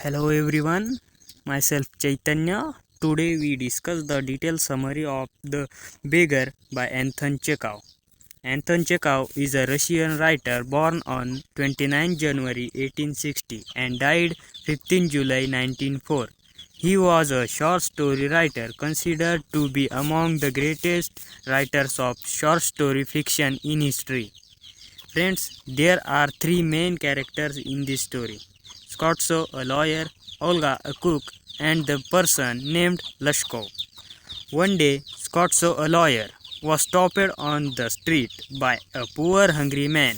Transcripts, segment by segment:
Hello everyone, myself Chaitanya. Today we discuss the detailed summary of The Beggar by Anton Chekhov. Anton Chekhov is a Russian writer born on 29 January 1860 and died 15 July 1904. He was a short story writer considered to be among the greatest writers of short story fiction in history. Friends, there are three main characters in this story: Skvortsov, a lawyer, Olga, a cook, and the person named LUSHKOV. One day, Skvortsov, a lawyer, was stopped on the street by a poor hungry man.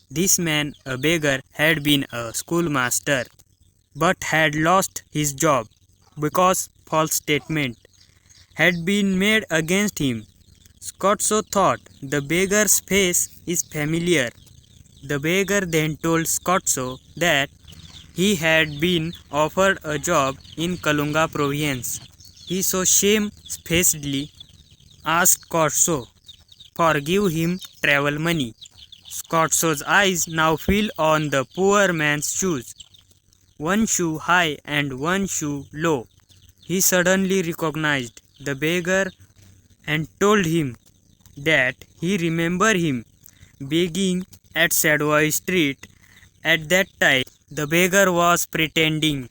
This man, a beggar, had been a schoolmaster but had lost his job because false statement had been made against him. Skvortsov thought the beggar's face is familiar. The beggar then told Skvortsov that he had been offered a job in Kalunga province. He so shamefacedly asked Skvortsov for give him travel money. Skvortsov's eyes now fell on the poor man's shoes, one shoe high and one shoe low. He suddenly recognized the beggar and told him that he remembered him begging at Sadway Street. At that time, the beggar was pretending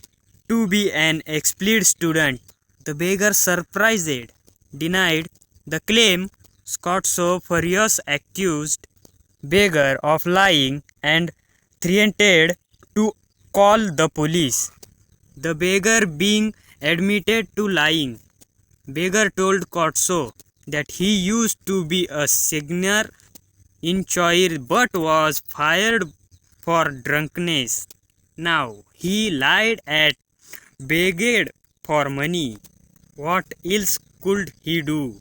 to be an expelled student. The beggar, surprised, denied the claim. Skvortsov, furious, accused beggar of lying and threatened to call the police. The beggar, being admitted to lying, beggar told Skvortsov that he used to be a singer in choir but was fired for drunkenness. Now he lied and begged for money. What else could he do?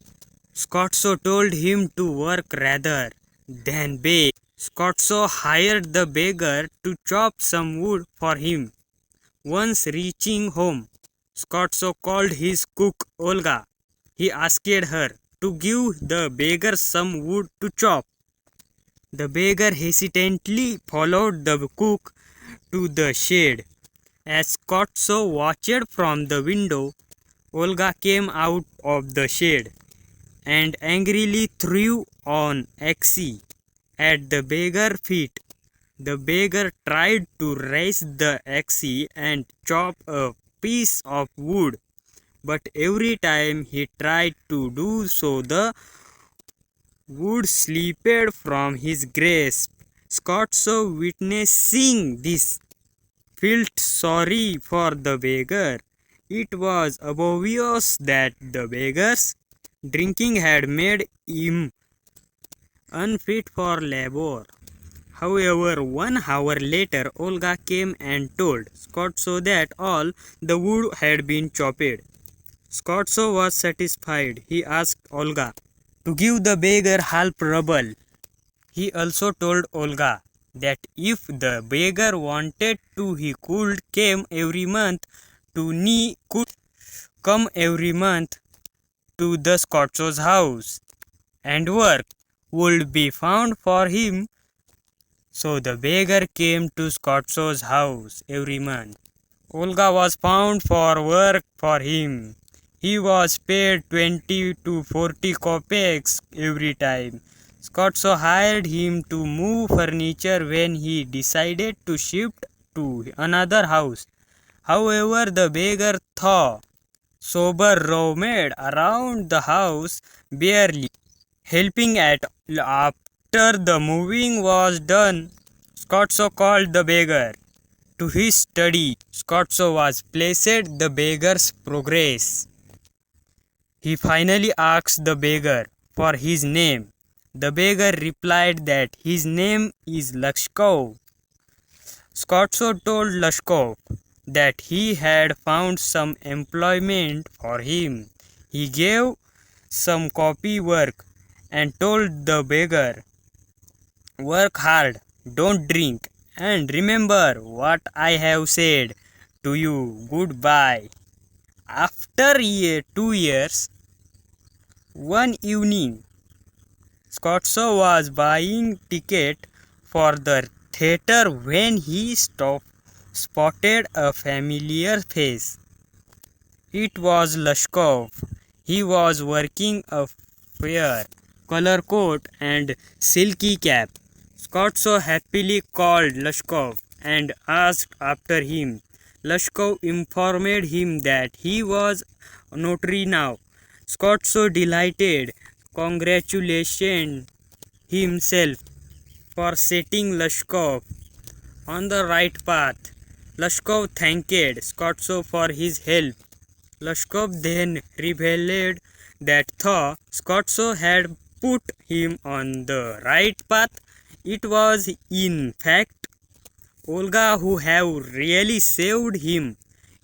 Skvortsov told him to work rather than beg. Skvortsov hired the beggar to chop some wood for him. Once reaching home, Skvortsov called his cook Olga. He asked her to give the beggar some wood to chop. The beggar hesitantly followed the cook to the shed. As Skvortsov watched from the window, Olga came out of the shed and angrily threw an axe at the beggar's feet. The beggar tried to raise the axe and chop a piece of wood, but every time he tried to do so, the wood slipped from his grasp. Skvortsov, witnessing this, felt sorry for the beggar. It was obvious that the beggar's drinking had made him unfit for labor. However, 1 hour later, Olga came and told Skvortsov that all the wood had been chopped. Skvortsov was satisfied. He asked Olga to give the beggar half ruble. He also told Olga that if the beggar wanted to, he could come every month to the Skvortsov's house, and work would be found for him. So the beggar came to Skvortsov's house every month. Olga was found for work for him. He was paid 20 to 40 kopecks every time. Skvortsov hired him to move furniture when he decided to shift to another house. However, the beggar, though sober, roamed around the house, barely helping at after the moving was done. Skvortsov called the beggar to his study. Skvortsov was placed the beggar's progress. He finally asked the beggar for his name. The beggar replied that his name is LUSHKOV. Skvortsov told LUSHKOV that he had found some employment for him. He gave some copy work and told the beggar, "Work hard, don't drink, and remember what I have said to you. Goodbye." After 2 years, one evening, Skvortsov was buying ticket for the theater when he spotted a familiar face. It was LUSHKOV. He was wearing a fair color coat and silky cap. Skvortsov happily called LUSHKOV and asked after him. LUSHKOV informed him that he was notary now. Skvortsov delighted, congratulated himself for setting LUSHKOV on the right path. LUSHKOV thanked Skvortsov for his help. LUSHKOV then revealed that though Skvortsov had put him on the right path, it was in fact Olga who had really saved him.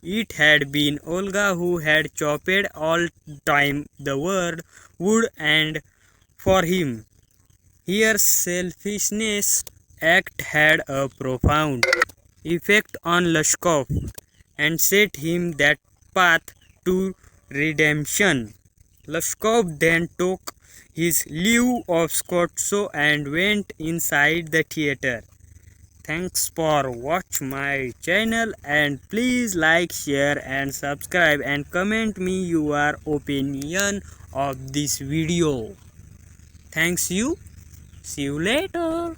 It had been Olga who had chopped all time the wood and for him. Her selfishness act had a profound effect on LUSHKOV and set him that path to redemption. LUSHKOV then took his leave of Skvortsov and went inside the theater. Thanks for watching my channel, and please like, share and subscribe and comment me your opinion of this video. Thanks you. See you later.